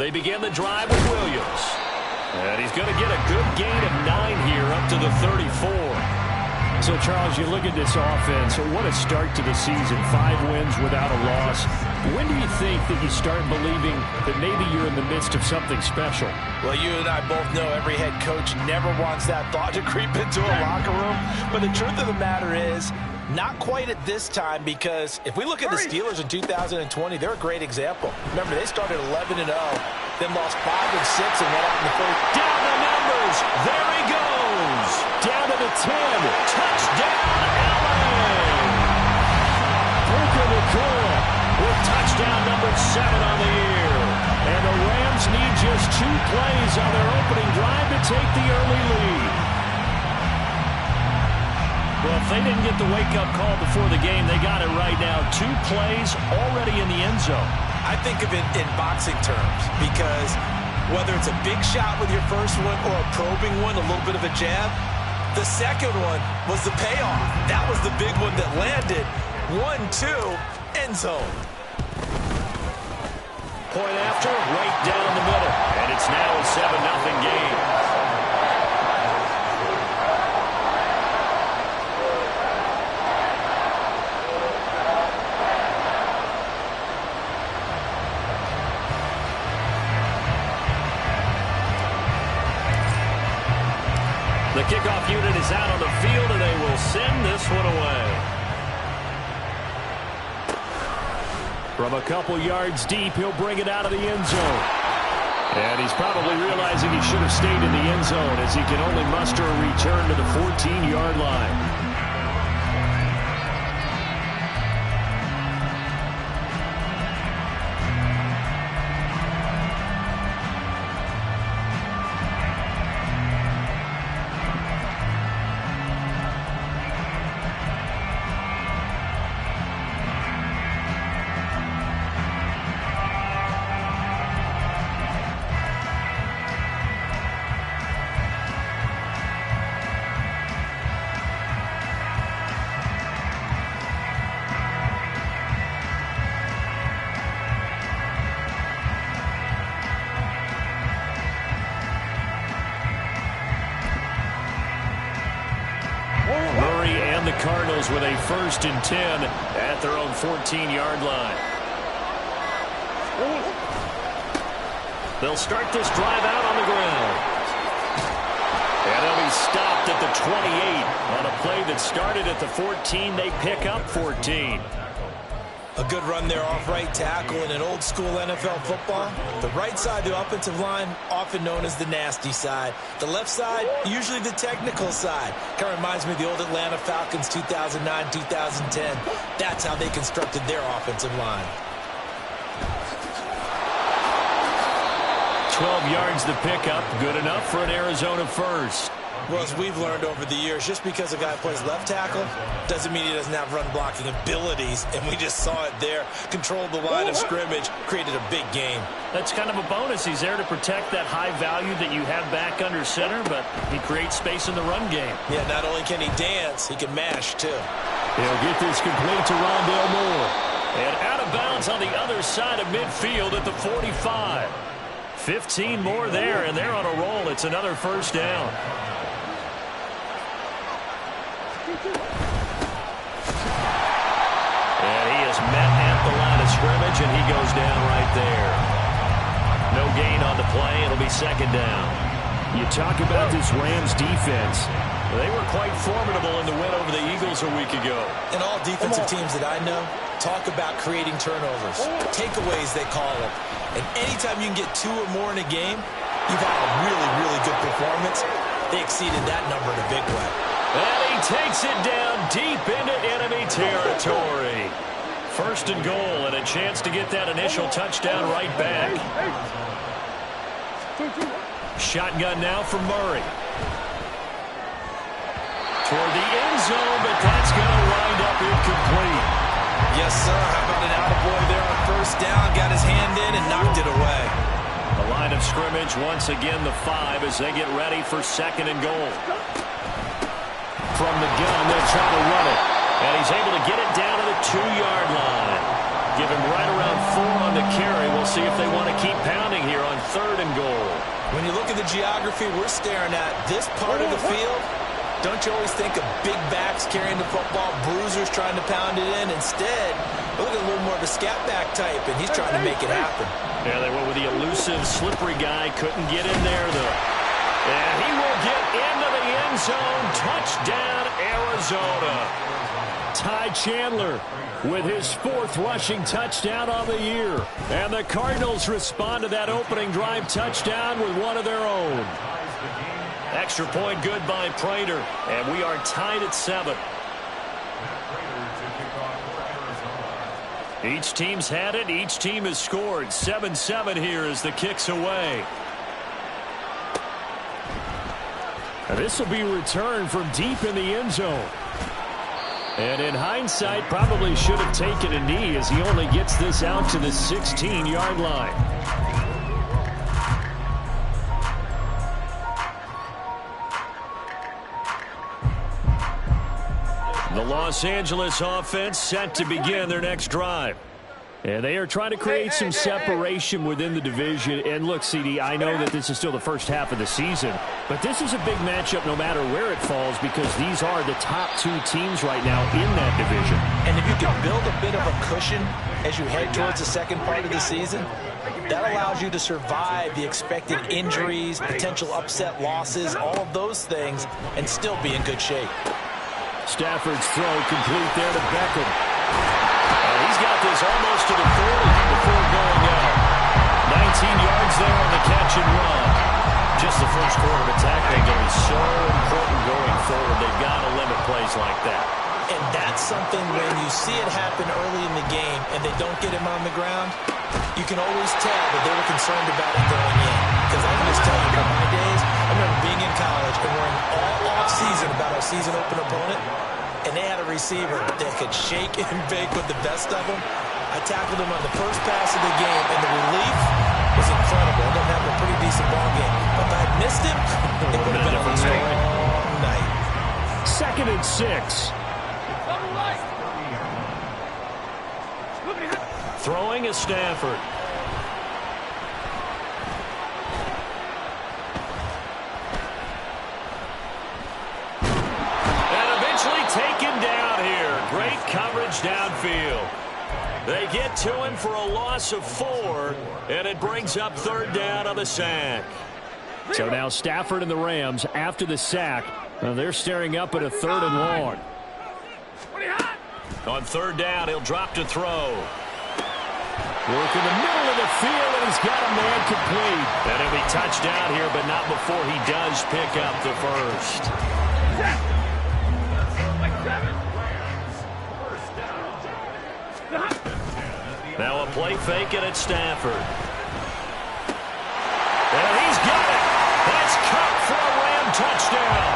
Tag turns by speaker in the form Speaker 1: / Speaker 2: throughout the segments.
Speaker 1: They begin the drive with Williams. And he's going to get a good gain of 9 here up to the 34.
Speaker 2: So, Charles, you look at this offense, what a start to the season. 5 wins without a loss. When do you think that you start believing that maybe you're in the midst of something special?
Speaker 3: Well, you and I both know every head coach never wants that thought to creep into a locker room. But the truth of the matter is, not quite at this time, because if we look at the Steelers in 2020, they're a great example. Remember, they started 11-0, then lost 5 and 6 and went out in the first.
Speaker 1: Down the numbers. There he goes. Down to the 10. Touchdown, Allen.
Speaker 2: Puka Nacua
Speaker 1: with touchdown number 7 on the year.
Speaker 2: And the Rams need just 2 plays on their opening drive to take the early lead.
Speaker 1: Well, if they didn't get the wake-up call before the game, they got it right now. 2 plays already in the end zone.
Speaker 3: I think of it in boxing terms, because whether it's a big shot with your first one or a probing one, a little bit of a jab, the second one was the payoff. That was the big one that landed. 1-2, end zone.
Speaker 1: Point after, right down the middle. And it's now a 7-0 game. The kickoff unit is out on the field, and they will send this one away.
Speaker 2: From a couple yards deep, he'll bring it out of the end zone. And he's probably realizing he should have stayed in the end zone, as he can only muster a return to the 14-yard line. The Cardinals with a 1st and 10 at their own 14-yard line. They'll start this drive out on the ground. And they'll be stopped at the 28. On a play that started at the 14, they pick up 14.
Speaker 3: A good run there off right tackle in an old-school NFL football. The right side, the offensive line, often known as the nasty side. The left side, usually the technical side. Kind of reminds me of the old Atlanta Falcons 2009-2010. That's how they constructed their offensive line.
Speaker 2: 12 yards the pickup, good enough for an Arizona first.
Speaker 3: Well, as we've learned over the years, just because a guy plays left tackle doesn't mean he doesn't have run-blocking abilities, and we just saw it there. Controlled the line of scrimmage, created a big game.
Speaker 2: That's kind of a bonus. He's there to protect that high value that you have back under center, but he creates space in the run game.
Speaker 3: Yeah, not only can he dance, he can mash, too.
Speaker 2: He'll get this complete to Rondale Moore.
Speaker 1: And out of bounds on the other side of midfield at the 45. 15 more there, and they're on a roll. It's another 1st down. And he is met at the line of scrimmage, and he goes down right there. No gain on the play. It'll be 2nd down.
Speaker 2: You talk about this Rams defense.
Speaker 1: They were quite formidable in the win over the Eagles a week ago.
Speaker 3: And all defensive teams that I know talk about creating turnovers. Takeaways, they call them. And anytime you can get 2 or more in a game, you've had a really, really good performance. They exceeded that number in a big way.
Speaker 1: And he takes it down deep into enemy territory. 1st and goal, and a chance to get that initial touchdown right back. Shotgun now from Murray. Toward the end zone, but that's going to wind up incomplete.
Speaker 3: Yes, sir. How about an attaboy there on 1st down? Got his hand in and knocked it away.
Speaker 1: The line of scrimmage, once again the 5 as they get ready for 2nd and goal. From the gun, they'll try to run it. And he's able to get it down to the 2-yard line. Give him right around 4 on the carry. We'll see if they want to keep pounding here on 3rd and goal.
Speaker 3: When you look at the geography we're staring at, this part of the field, don't you always think of big backs carrying the football, bruisers trying to pound it in? Instead, look at a little more of a scat back type, and he's trying to make it happen.
Speaker 1: Yeah, they went with the elusive, slippery guy. Couldn't get in there, though. And he will get into the end zone. Touchdown, Arizona.
Speaker 2: Ty Chandler with his 4th rushing touchdown on the year. And the Cardinals respond to that opening drive touchdown with one of their own.
Speaker 1: Extra point good by Prater. And we are tied at 7. Each team's had it. Each team has scored. 7-7 here as the kick's away.
Speaker 2: And this will be returned from deep in the end zone. And in hindsight, probably should have taken a knee as he only gets this out to the 16-yard line.
Speaker 1: The Los Angeles offense set to begin their next drive.
Speaker 2: And they are trying to create some separation within the division. And look, CD, I know that this is still the first half of the season, but this is a big matchup no matter where it falls because these are the top 2 teams right now in that division.
Speaker 3: And if you can build a bit of a cushion as you head towards the second part of the season, that allows you to survive the expected injuries, potential upset losses, all of those things, and still be in good shape.
Speaker 2: Stafford's throw complete there to Beckham.
Speaker 1: He's got this almost to the 40 before going out. 19 yards there on the catch and run. Just the first quarter of attack going to be so important going forward. They've got to limit plays like that.
Speaker 3: And that's something when you see it happen early in the game and they don't get him on the ground, you can always tell that they were concerned about it going in. Because I can just tell you from my days, I remember being in college and worrying all off-season about our season open opponent. And they had a receiver that could shake and bake with the best of them. I tackled him on the first pass of the game, and the relief was incredible. I ended up having a pretty decent ball game. But if I had missed him, it would have been a long night.
Speaker 2: 2nd and 6.
Speaker 1: Throwing is Stafford. Taken down here. Great coverage downfield. They get to him for a loss of 4, and it brings up 3rd down on the sack.
Speaker 2: So now Stafford and the Rams, after the sack, they're staring up at a 3rd and long.
Speaker 1: On 3rd down, he'll drop to throw.
Speaker 2: Work in the middle of the field, and he's got a man complete.
Speaker 1: And he'll be touchdown here, but not before he does pick up the first. Now a play fake and it's Stafford. And he's got it. That's caught for a Ram touchdown.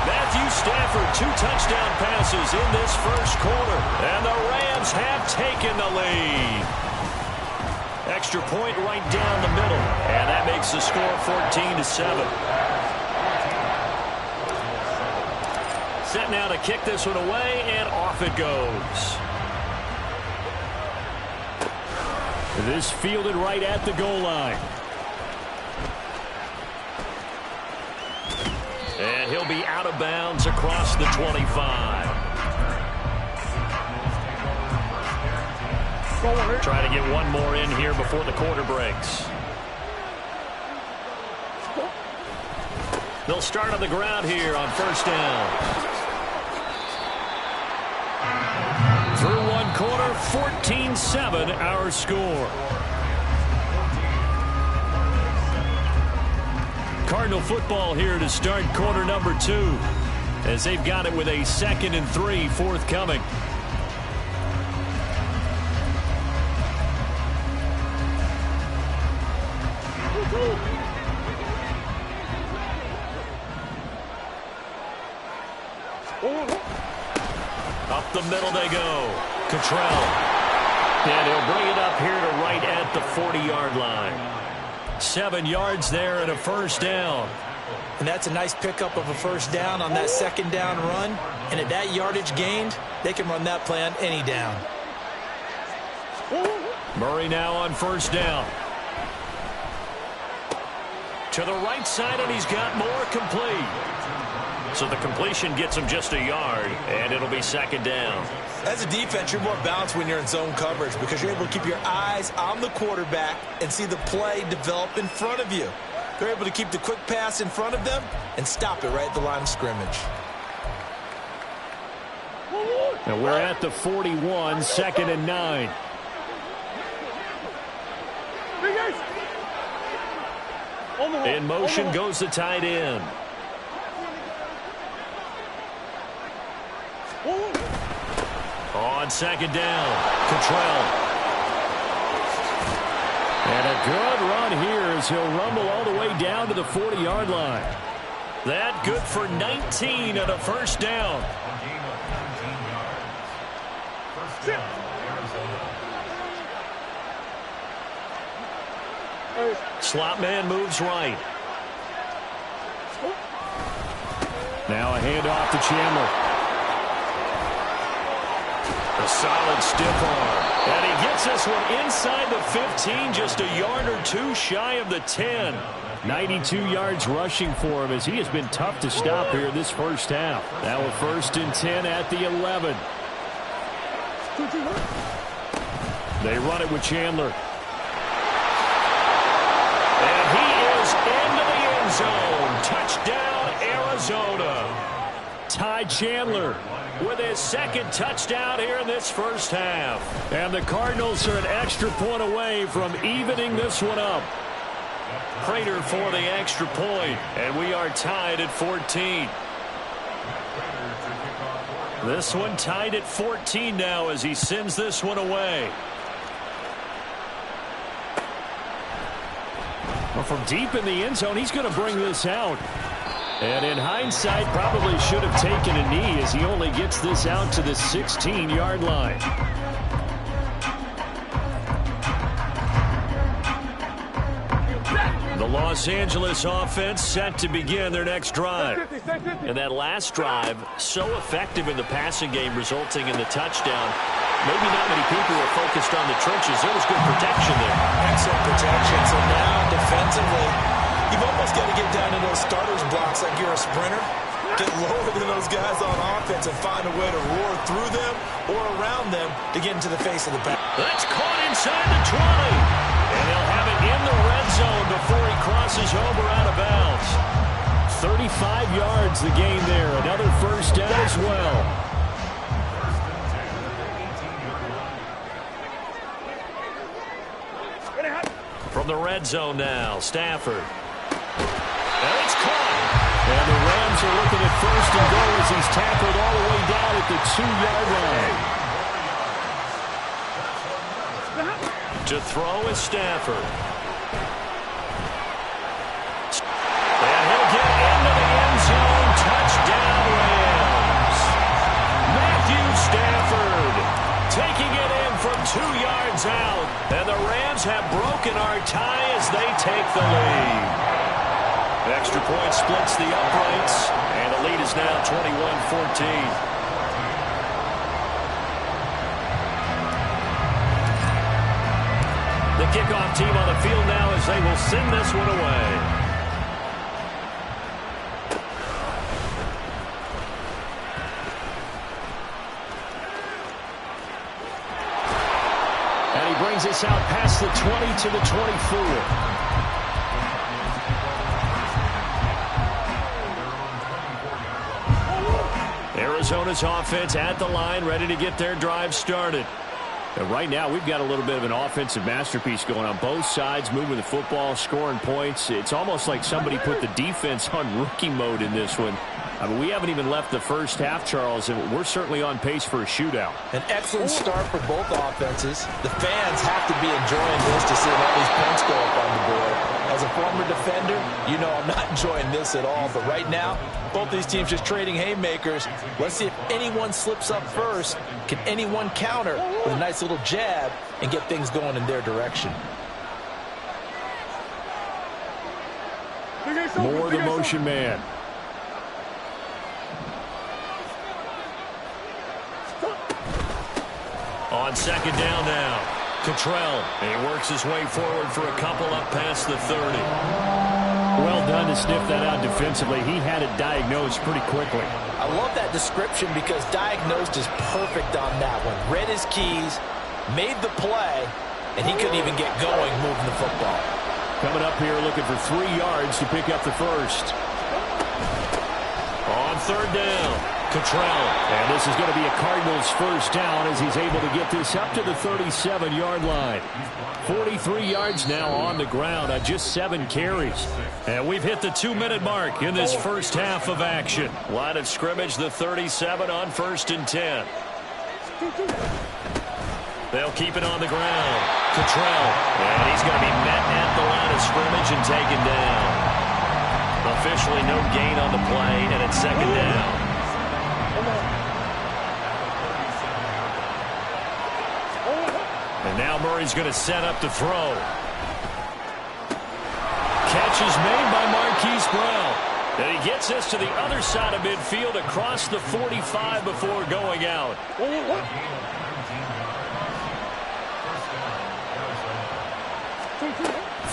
Speaker 1: Matthew Stafford, 2 touchdown passes in this first quarter. And the Rams have taken the lead. Extra point right down the middle. And that makes the score 14-7. Set now to kick this one away, and off it goes.
Speaker 2: This fielded right at the goal line.
Speaker 1: And he'll be out of bounds across the 25. Try to get one more in here before the quarter breaks. They'll start on the ground here on 1st down. Through one quarter, 14-7 our score. Cardinal football here to start quarter number 2 as they've got it with a 2nd and 3 forthcoming. Up the middle they go. Cottrell. And he'll bring it up here to right at the 40-yard line. 7 yards there and a 1st down.
Speaker 3: And that's a nice pickup of a 1st down on that 2nd down run. And at that yardage gained, they can run that play on any down.
Speaker 2: Murray now on first down. To the right side, and he's got more complete. So the completion gets him just a yard, and it'll be second down.
Speaker 3: As a defense, you're more balanced when you're in zone coverage because you're able to keep your eyes on the quarterback and see the play develop in front of you. They're able to keep the quick pass in front of them and stop it right at the line of scrimmage.
Speaker 2: And we're at the 41, 2nd and 9. In motion goes the tight end. On second down, Cottrell. And a good run here as he'll rumble all the way down to the 40-yard line. That good for 19 and a first down. Slot man moves right. Now a handoff to Chandler. A solid stiff arm. And he gets this one inside the 15, just a yard or two shy of the 10. 92 yards rushing for him as he has been tough to stop here this first half. Now a 1st and 10 at the 11. They run it with Chandler. And he is into the end zone. Touchdown, Arizona. Ty Chandler with his second touchdown here in this first half. And the Cardinals are an extra point away from evening this one up. Prater for the extra point, and we are tied at 14. This one tied at 14 now as he sends this one away. Well, from deep in the end zone, he's going to bring this out. And in hindsight, probably should have taken a knee as he only gets this out to the 16-yard line. The Los Angeles offense set to begin their next drive. And that last drive, so effective in the passing game, resulting in the touchdown. Maybe not many people were focused on the trenches. There was good protection there.
Speaker 3: Excellent protection. So now, defensively, you've almost got to get down to those starters blocks like you're a sprinter. Get lower than those guys on offense and find a way to roar through them or around them to get into the face of the pass.
Speaker 2: That's caught inside the 20. And they'll have it in the red zone before he crosses over out of bounds. 35 yards the gain there. Another first down as well. From the red zone now, Stafford. And it's caught. And the Rams are looking at first and goal as he's tackled all the way down at the 2-yard line. To throw is Stafford. And he'll get into the end zone. Touchdown, Rams. Matthew Stafford taking it in from 2 yards out. And the Rams have broken our tie as they take the lead. Extra point splits the uprights, and the lead is now 21-14. The kickoff team on the field now as they will send this one away. And he brings us out past the 20 to the 24. Arizona's offense at the line, ready to get their drive started. And right now, we've got a little bit of an offensive masterpiece going on both sides, moving the football, scoring points. It's almost like somebody put the defense on rookie mode in this one. I mean, we haven't even left the first half, Charles, and we're certainly on pace for a shootout.
Speaker 3: An excellent start for both offenses. The fans have to be enjoying this to see all these points go up on the board. As a former defender, you know I'm not enjoying this at all. But right now, both these teams just trading haymakers. Let's see if anyone slips up first. Can anyone counter with a nice little jab and get things going in their direction?
Speaker 2: More the motion man. On second down now, Cottrell. He works his way forward for a couple up past the 30.
Speaker 1: Well done to sniff that out defensively. He had it diagnosed pretty quickly.
Speaker 3: I love that description because diagnosed is perfect on that one. Read his keys, made the play, and he couldn't even get going moving the football.
Speaker 1: Coming up here looking for 3 yards to pick up the first.
Speaker 2: On third down, Cottrell.
Speaker 1: And this is going to be a Cardinals first down as he's able to get this up to the 37-yard line. 43 yards now on the ground on just 7 carries.
Speaker 2: And we've hit the 2-minute mark in this first half of action. Line of scrimmage, the 37 on 1st and 10. They'll keep it on the ground. Cottrell. And he's going to be met at the line of scrimmage and taken down. Officially no gain on the play, and it's 2nd down. And now Murray's going to set up to throw. Catch is made by Marquise Brown. And he gets this to the other side of midfield across the 45 before going out.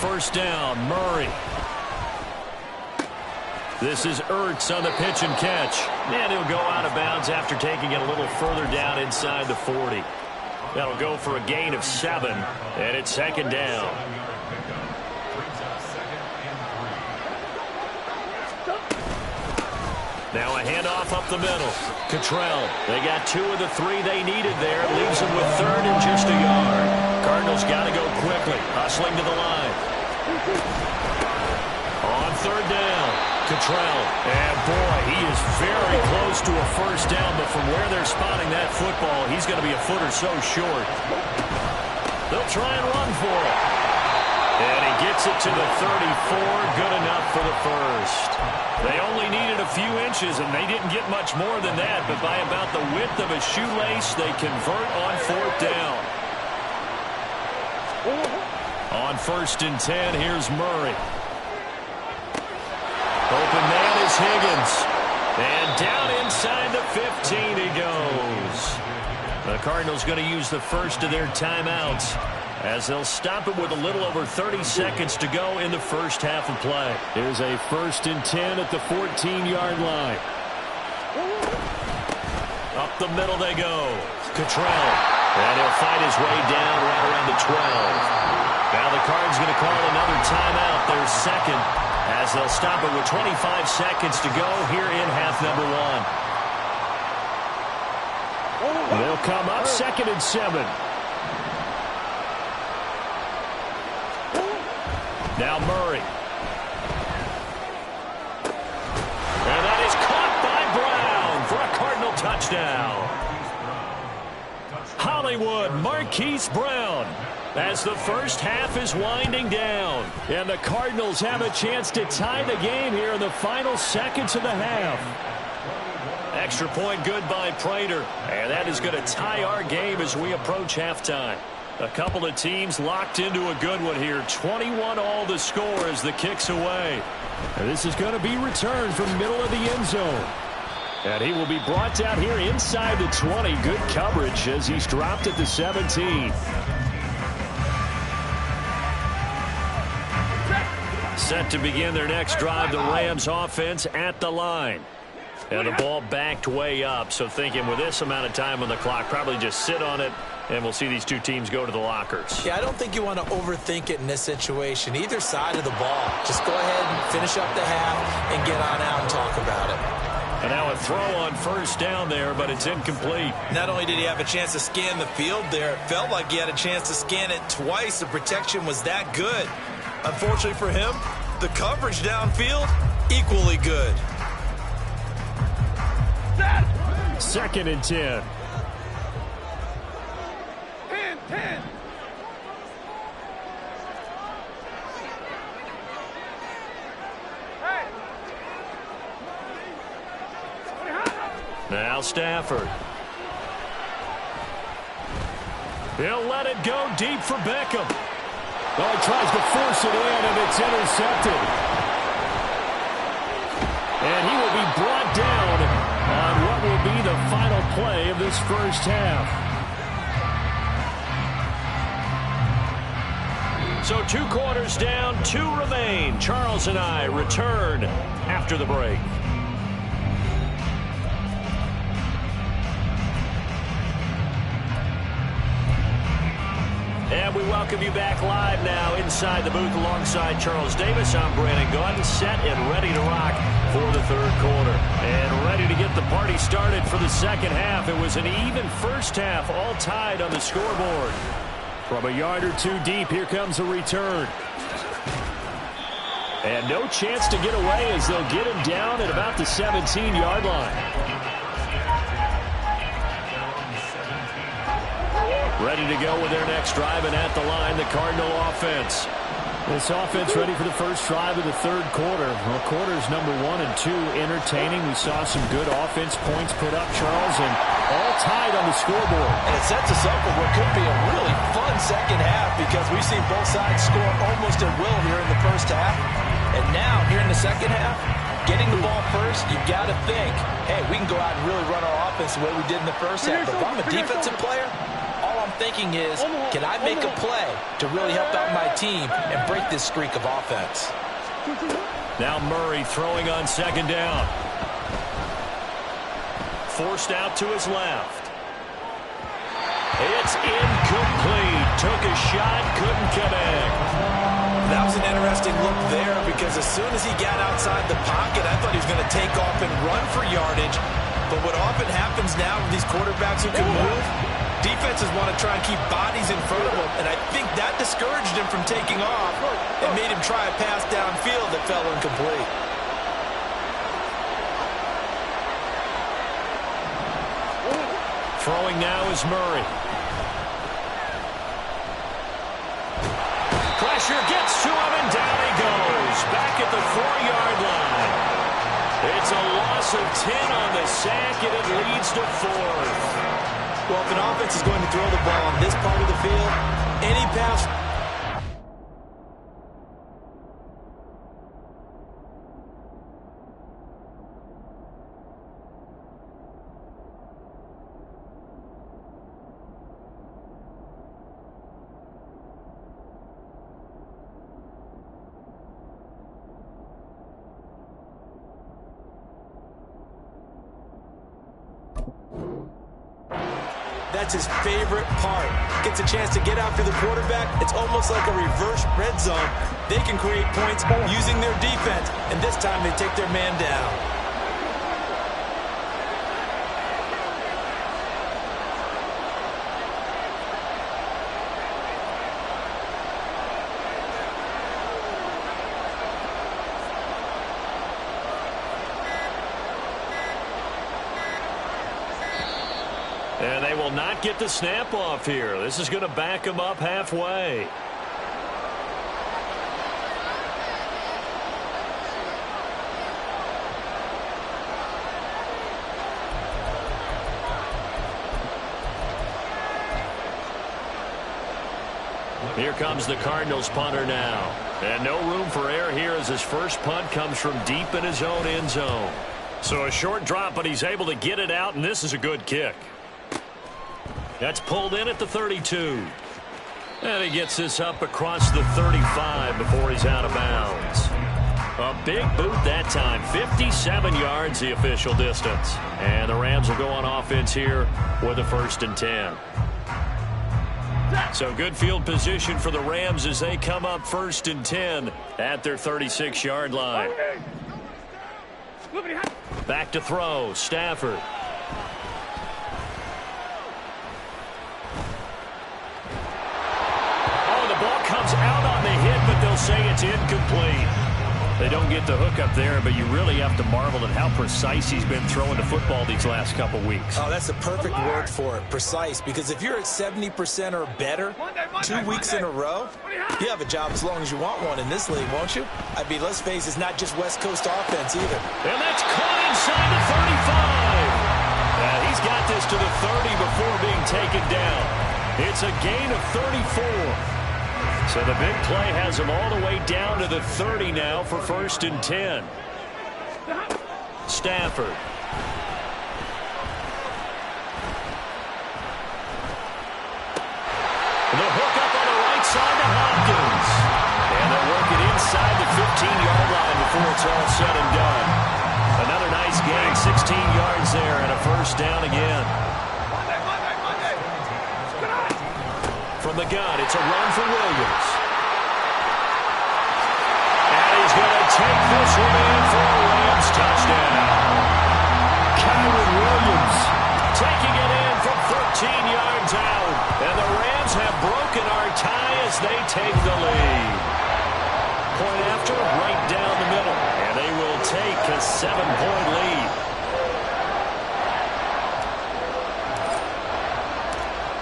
Speaker 2: First down, Murray. This is Ertz on the pitch and catch. And he'll go out of bounds after taking it a little further down inside the 40. That'll go for a gain of 7, and it's 2nd down. Now a handoff up the middle. Cottrell. They got 2 of the 3 they needed there. It leaves them with 3rd and just a yard. Cardinals got to go quickly. Hustling to the line. On 3rd down, Cottrell. And boy, he is very close to a first down, but from where they're spotting that football, he's going to be a foot or so short. They'll try and run for it. And he gets it to the 34, good enough for the first. They only needed a few inches, and they didn't get much more than that, but by about the width of a shoelace, they convert on 4th down. On 1st and 10, here's Murray. Open man is Higgins. And down inside the 15 he goes. The Cardinals going to use the first of their timeouts as they'll stop it with a little over 30 seconds to go in the first half of play.
Speaker 1: Here's a 1st and 10 at the 14-yard line.
Speaker 2: Up the middle they go. Cottrell. And he'll fight his way down right around the 12. Now the Cards going to call another timeout, their second, as they'll stop it with 25 seconds to go here in half number 1.
Speaker 1: They'll come up 2nd and 7.
Speaker 2: Now Murray. And that is caught by Brown for a Cardinal touchdown. Hollywood, Marquise Brown, as the first half is winding down.
Speaker 1: And the Cardinals have a chance to tie the game here in the final seconds of the half.
Speaker 2: Extra point good by Prater. And that is going to tie our game as we approach halftime. A couple of teams locked into a good one here. 21 all the score as the kick's away.
Speaker 1: And this is going to be returned from middle of the end zone. And he will be brought down here inside the 20. Good coverage as he's dropped at the 17.
Speaker 2: Set to begin their next drive, the Rams offense at the line. And the ball backed way up, so thinking with this amount of time on the clock, probably just sit on it, and we'll see these two teams go to the lockers.
Speaker 3: Yeah, I don't think you want to overthink it in this situation. Either side of the ball. Just go ahead and finish up the half and get on out and talk about it.
Speaker 2: And now a throw on first down there, but it's incomplete.
Speaker 3: Not only did he have a chance to scan the field there, it felt like he had a chance to scan it twice. The protection was that good. Unfortunately for him, the coverage downfield, equally good.
Speaker 1: 2nd and 10.
Speaker 4: 10.
Speaker 2: Now Stafford. He'll let it go deep for Beckham.
Speaker 1: Oh, he tries to force it in, and it's intercepted. And he will be brought down on what will be the final play of this first half.
Speaker 2: So 2 quarters down, 2 remain. Charles and I return after the break. And we welcome you back live now inside the booth alongside Charles Davis. I'm Brandon Gaudin, set and ready to rock for the 3rd quarter. And ready to get the party started for the 2nd half. It was an even first half, all tied on the scoreboard. From a yard or 2 deep, here comes a return. And no chance to get away as they'll get him down at about the 17-yard line. Ready to go with their next drive, and at the line, the Cardinal offense. This offense ready for the first drive of the 3rd quarter. Well, quarters number 1 and 2 entertaining. We saw some good offense points put up, Charles, and all tied on the scoreboard.
Speaker 3: And it sets us up for what could be a really fun 2nd half because we've seen both sides score almost at will here in the first half. And now, here in the 2nd half, getting the ball first, you've got to think, hey, we can go out and really run our offense the way we did in the first half. But if I'm a defensive player, all I'm thinking is, can I make a play to really help out my team and break this streak of offense?
Speaker 2: Now Murray throwing on 2nd down. Forced out to his left. It's incomplete. Took a shot, couldn't connect.
Speaker 3: That was an interesting look there because as soon as he got outside the pocket, I thought he was going to take off and run for yardage. But what often happens now with these quarterbacks who can move, defenses want to try and keep bodies in front of him, and I think that discouraged him from taking off and made him try a pass downfield that fell incomplete.
Speaker 2: Throwing now is Murray. Pressure gets to him, and down he goes. Back at the 4-yard line. It's a loss of 10 on the sack, and it leads to 4th.
Speaker 3: Well, if an offense is going to throw the ball on this part of the field, any pass... That's his favorite part. Gets a chance to get after the quarterback. It's almost like a reverse red zone. They can create points using their defense, and this time they take their man down.
Speaker 2: And they will not get the snap off here. This is going to back them up halfway. Here comes the Cardinals punter now. And no room for error here as his first punt comes from deep in his own end zone. So a short drop, but he's able to get it out, and this is a good kick. That's pulled in at the 32. And he gets this up across the 35 before he's out of bounds. A big boot that time. 57 yards the official distance. And the Rams will go on offense here with a 1st and 10. So good field position for the Rams as they come up 1st and 10 at their 36-yard line. Back to throw. Stafford. Out on the hit, but they'll say it's incomplete. They don't get the hook up there, but you really have to marvel at how precise he's been throwing the football these last couple weeks.
Speaker 3: Oh, that's the perfect word for it, precise, because if you're at 70% or better 2 weeks in a row, you have a job as long as you want one in this league, won't you? I mean, let's face it, it's not just West Coast offense either.
Speaker 2: And that's caught inside the 35. He's got this to the 30 before being taken down. It's a gain of 34. So the big play has him all the way down to the 30 now for 1st and 10. Stafford. The hook up on the right side to Hopkins. first down again. From the gun, it's a run for Williams. And he's going to take this one in for a Rams touchdown. Kyren Williams taking it in from 13 yards out. And the Rams have broken our tie as they take the lead. Point after, right down the middle. And they will take a 7-point lead.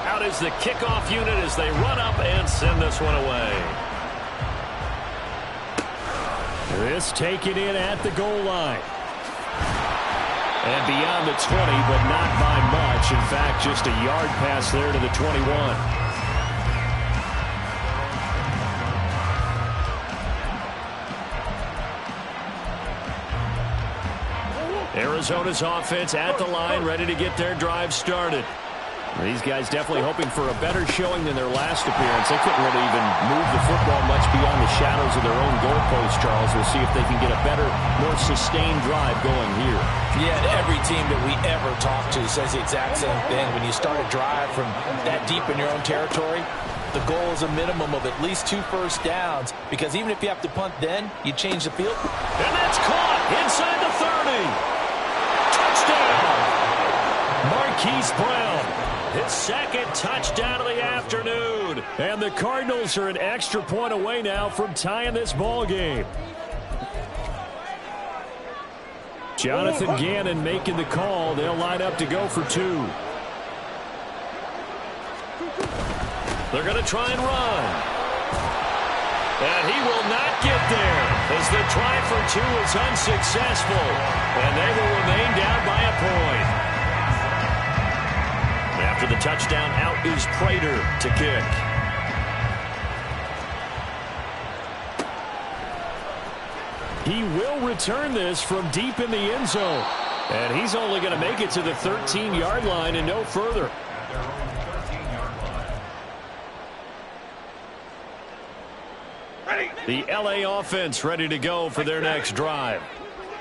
Speaker 2: Out is the kickoff unit as they run up and send this one away. This taken in at the goal line. And beyond the 20, but not by much. In fact, just a yard pass there to the 21. Arizona's offense at the line, ready to get their drive started. These guys definitely hoping for a better showing than their last appearance. They couldn't really even move the football much beyond the shadows of their own goalpost, Charles. We'll see if they can get a better, more sustained drive going here.
Speaker 3: Yeah, and every team that we ever talk to says the exact same thing. When you start a drive from that deep in your own territory, the goal is a minimum of at least 2 first downs, because even if you have to punt then, you change the field.
Speaker 2: And that's caught inside the 30. Touchdown! Marquise Brown. His second touchdown of the afternoon. And the Cardinals are an extra point away now from tying this ball game. Jonathan Gannon making the call. They'll line up to go for 2. They're going to try and run. And he will not get there as the try for 2 is unsuccessful. And they will remain down by a point. After the touchdown, out is Prater to kick. He will return this from deep in the end zone. And he's only going to make it to the 13-yard line and no further. The LA offense ready to go for their next drive.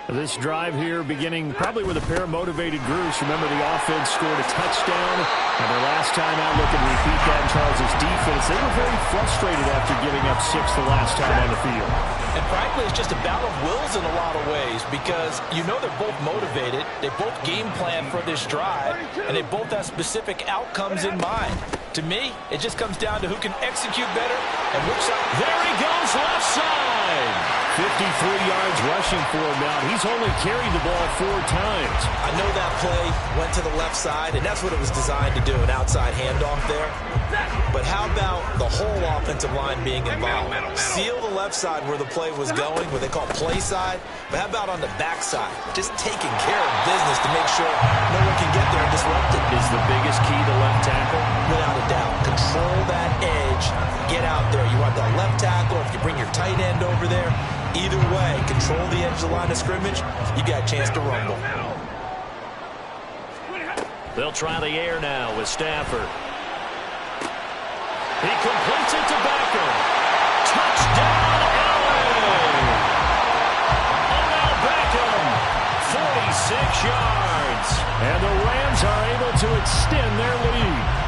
Speaker 2: This drive here beginning probably with a pair of motivated groups. Remember, the offense scored a touchdown, and their last time out, look and repeat that in Charles' defense. They were very frustrated after giving up 6 the last time on the field.
Speaker 3: And frankly, it's just a battle of wills in a lot of ways, because you know they're both motivated, they both game plan for this drive, and they both have specific outcomes in mind. To me, it just comes down to who can execute better and which side.
Speaker 2: There he goes, left side. 53 yards rushing for him now. He's only carried the ball 4 times.
Speaker 3: I know that play went to the left side, and that's what it was designed to do, an outside handoff there. But how about the whole offensive line being involved? Seal the left side where the play was going, what they call play side. But how about on the back side? Just taking care of business to make sure no one can get there and disrupt it.
Speaker 2: Is the biggest key to left tackle?
Speaker 3: Without a doubt. Control that edge. Get out there. You want that left tackle. If you bring your tight end over there, either way, control the edge of the line of scrimmage, you got a chance to rumble.
Speaker 2: They'll try the air now with Stafford. He completes it to Beckham. Touchdown, LA! Odell Beckham, 46 yards. And the Rams are able to extend their lead.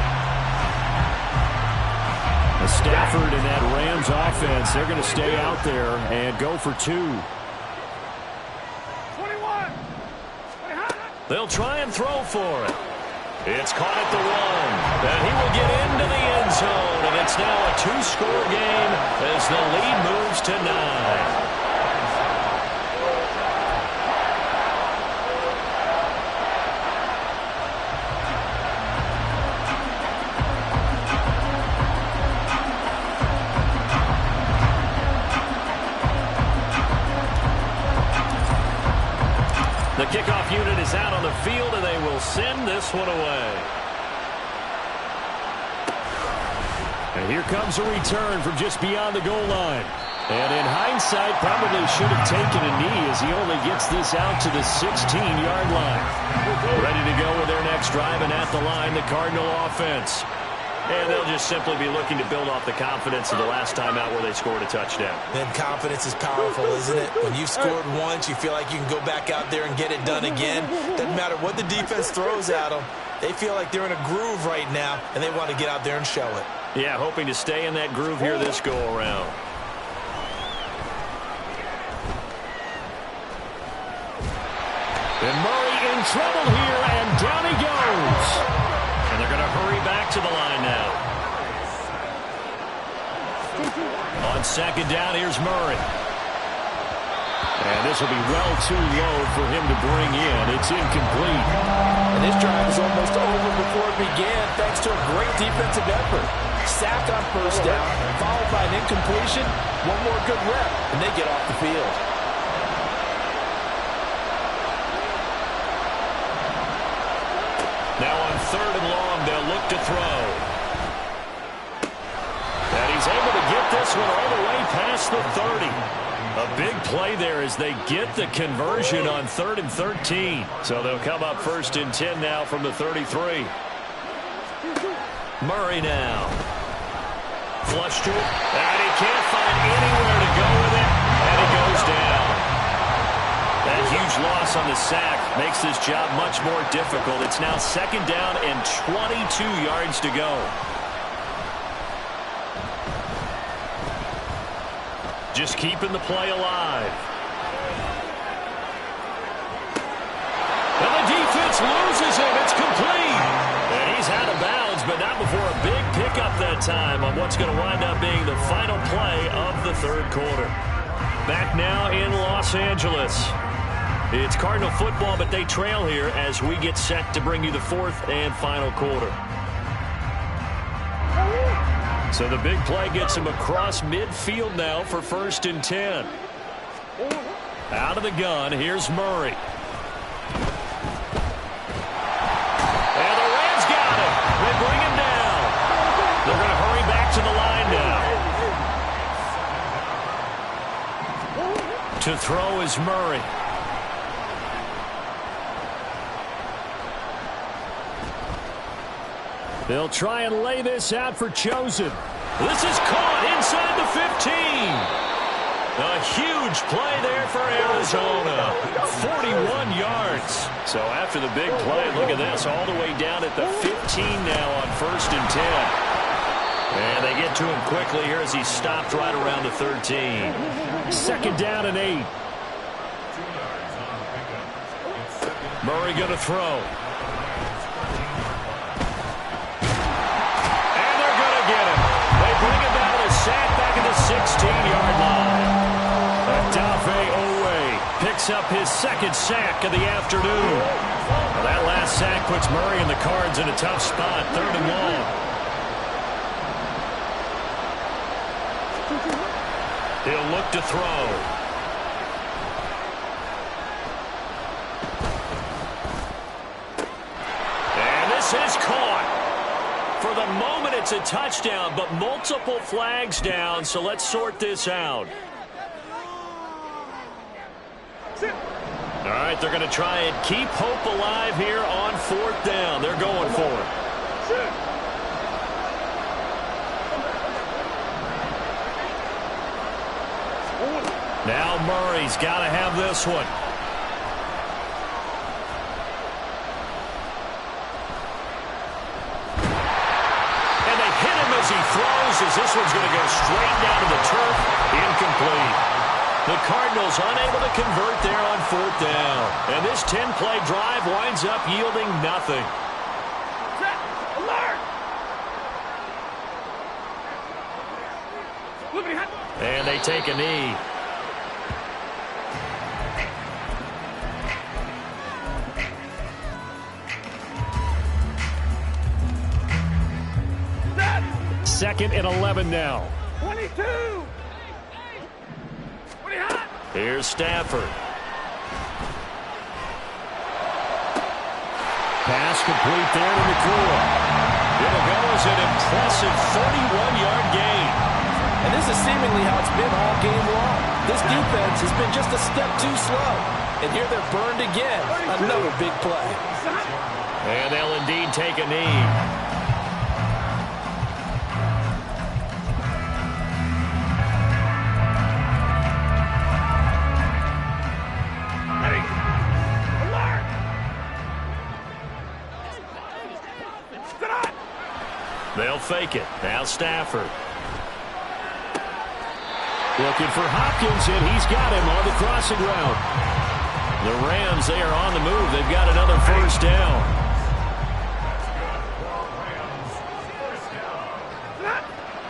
Speaker 2: Stafford and that Rams offense, they're going to stay out there and go for 2. They'll try and throw for it. It's caught at the 1. And he will get into the end zone. And it's now a 2-score game as the lead moves to 9. The kickoff unit is out on the field, and they will send this one away. And here comes a return from just beyond the goal line. And in hindsight, probably should have taken a knee as he only gets this out to the 16-yard line. Ready to go with their next drive, and at the line, the Cardinal offense. And they'll just simply be looking to build off the confidence of the last time out where they scored a touchdown.
Speaker 3: And confidence is powerful, isn't it? When you've scored once, you feel like you can go back out there and get it done again. Doesn't matter what the defense throws at them. They feel like they're in a groove right now, and they want to get out there and show it.
Speaker 2: Yeah, hoping to stay in that groove here this go-around. And Murray in trouble here, and down he goes. And they're going to hurry back to the line now. On second down, here's Murray. And this will be well too low for him to bring in. It's incomplete.
Speaker 3: And this drive is almost over before it began, thanks to a great defensive effort. Sack on first down, followed by an incompletion. One more good rep, and they get off the field.
Speaker 2: Now on third and long, they'll look to throw. And he's able to get this one all the way past the 30. A big play there as they get the conversion on 3rd and 13. So they'll come up 1st and 10 now from the 33. Murray now. Flush to it. And he can't find anywhere to go with it. And he goes down. That huge loss on the sack makes this job much more difficult. It's now 2nd down and 22 yards to go. Just keeping the play alive. And the defense loses him. It's complete. And he's out of bounds, but not before a big pickup that time on what's going to wind up being the final play of the 3rd quarter. Back now in Los Angeles. It's Cardinal football, but they trail here as we get set to bring you the 4th and final quarter. So the big play gets him across midfield now for 1st and 10. Out of the gun, here's Murray. And the Rams got him. They bring him down. They're going to hurry back to the line now. To throw is Murray. They'll try and lay this out for Chosen. This is caught inside the 15. A huge play there for Arizona. 41 yards. So after the big play, look at this, all the way down at the 15 now on 1st and 10. And they get to him quickly here as he stopped right around the 13. 2nd down and 8. Murray going to throw. Sack back at the 16-yard line. Odafe Oweh picks up his 2nd sack of the afternoon. Well, that last sack puts Murray and the Cards in a tough spot, 3rd and long. He'll look to throw. And this is caught. For the moment, it's a touchdown, but multiple flags down, so let's sort this out. All right, they're going to try and keep hope alive here on 4th down. They're going for it. Now Murray's got to have this one. As he throws, as this one's going to go straight down to the turf, incomplete. The Cardinals unable to convert there on 4th down. And this 10-play drive winds up yielding nothing. And they take a knee. Second and 11 now. 22. Here's Stafford. Pass complete there to McClure. It'll go as an impressive 31-yard gain.
Speaker 3: And this is seemingly how it's been all game long. This defense has been just a step too slow. And here they're burned again. Another big play.
Speaker 2: And they'll indeed take a knee. They'll fake it. Now Stafford. Looking for Hopkins, and he's got him on the crossing route. The Rams, they are on the move. They've got another first down.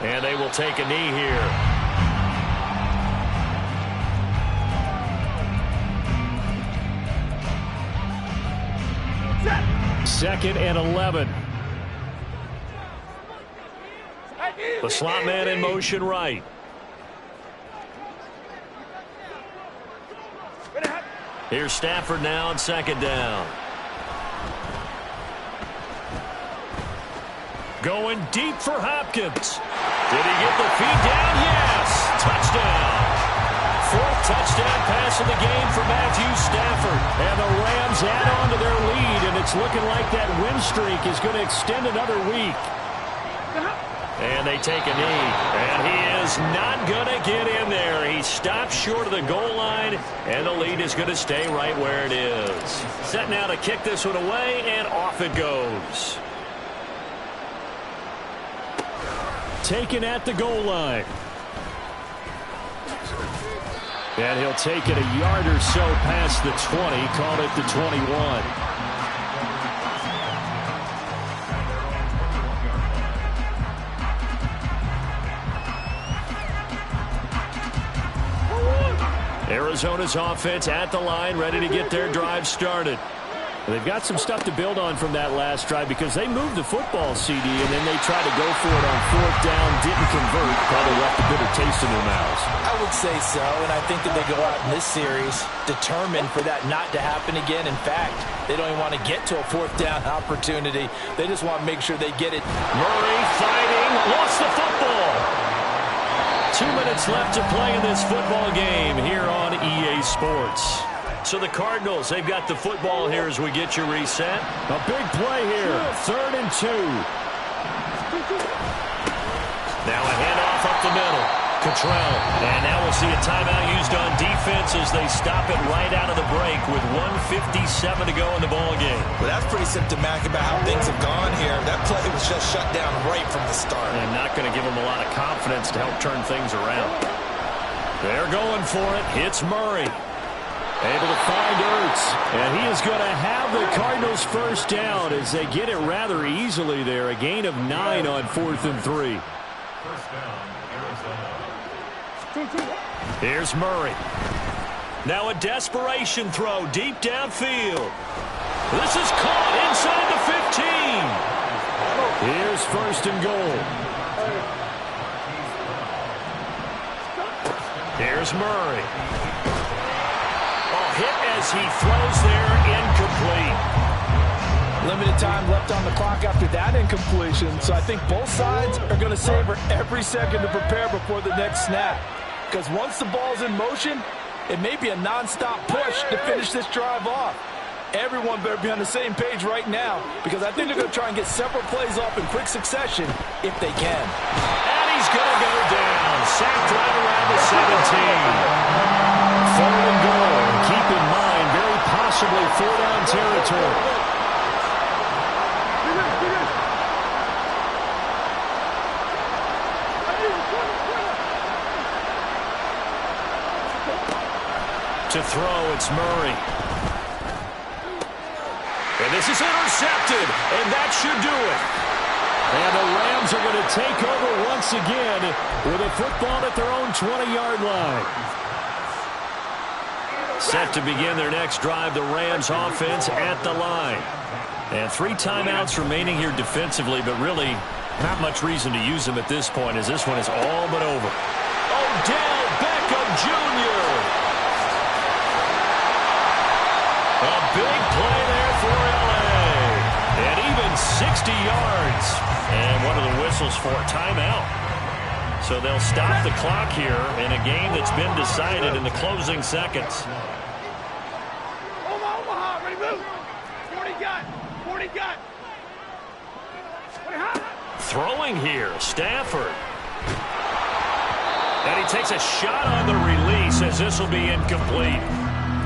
Speaker 2: And they will take a knee here. Second and 11. The slot man in motion right. Here's Stafford now on second down. Going deep for Hopkins. Did he get the feed down? Yes. Touchdown. Fourth touchdown pass of the game for Matthew Stafford. And the Rams add on to their lead, and it's looking like that win streak is going to extend another week. And they take a knee. And he is not going to get in there. He stops short of the goal line, and the lead is going to stay right where it is. Set now to kick this one away, and off it goes. Taken at the goal line. And he'll take it a yard or so past the 20, called it the 21. Arizona's offense at the line, ready to get their drive started. They've got some stuff to build on from that last drive because they moved the football, CD, and then they tried to go for it on fourth down, didn't convert, probably left a bitter taste in their mouths.
Speaker 3: I would say so, and I think that they go out in this series determined for that not to happen again. In fact, they don't even want to get to a fourth down opportunity. They just want to make sure they get it.
Speaker 2: Murray fighting, lost the football. 2 minutes left to play in this football game here on EA Sports. So the Cardinals, they've got the football here as we get you reset. A big play here, 3rd and 2. Now a handoff up the middle. Cottrell, and now we'll see a timeout used on defense as they stop it right out of the break with 1:57 to go in the ball game.
Speaker 3: Well, that's pretty symptomatic about how things have gone here. That play was just shut down right from the start.
Speaker 2: And not going to give them a lot of confidence to help turn things around. They're going for it. It's Murray. Able to find Ertz. And he is going to have the Cardinals first down as they get it rather easily there. A gain of 9 on 4th and 3. Here's Murray. Now a desperation throw deep downfield. This is caught inside the 15. Here's 1st and goal. Here's Murray. Hit as he throws there, incomplete.
Speaker 4: Limited time left on the clock after that incompletion, so I think both sides are going to savor every second to prepare before the next snap. Because once the ball's in motion, it may be a non-stop push to finish this drive off. Everyone better be on the same page right now, because I think they're going to try and get several plays off in quick succession if they can.
Speaker 2: And he's going to go down. Sacked right around the 17. 3rd and goal. Keep in mind, very possibly 4-down territory. To throw, it's Murray. And this is intercepted, and that should do it. And the Rams are going to take over once again with a football at their own 20-yard line. Set to begin their next drive, the Rams offense at the line. And 3 timeouts remaining here defensively, but really not much reason to use them at this point as this one is all but over. Odell Beckham Jr. A big play there for L.A. And even 60 yards. And one of the whistles for a timeout. So they'll stop the clock here in a game that's been decided in the closing seconds.
Speaker 5: Omaha, ready, move. 40 gun.
Speaker 2: Throwing here, Stafford. And he takes a shot on the release as this will be incomplete.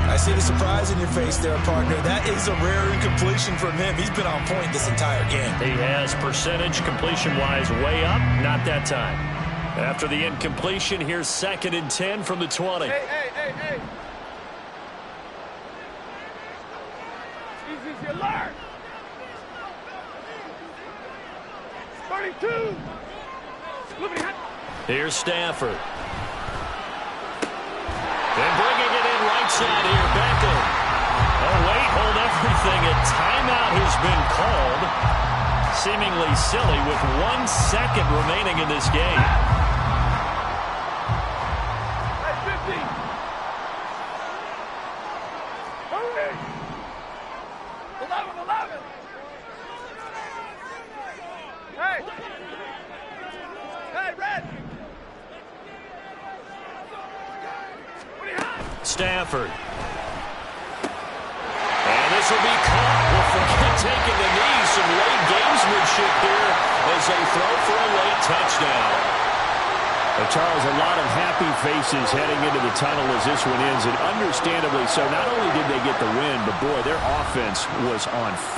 Speaker 3: I see the surprise in your face there, partner. That is a rare incompletion from him. He's been on point this entire game.
Speaker 2: He has percentage completion-wise way up. Not that time. After the incompletion, here's 2nd and 10 from the 20.
Speaker 5: Hey. Easy, alert. 32.
Speaker 2: Here's Stafford. And bringing it in right side here, Beckham. Oh, wait, hold everything. A timeout has been called. Seemingly silly with 1 second remaining in this game.
Speaker 5: Hey, 50. Hurry. 11. Hey, Red.
Speaker 2: Stafford. And this will be caught. We'll forget taking the knee. Some late gamesmanship there as they throw for a late touchdown. Well, Charles, a lot of happy faces heading into the tunnel as this one ends, and understandably so. Not only did they get the win, but boy, their offense was on fire.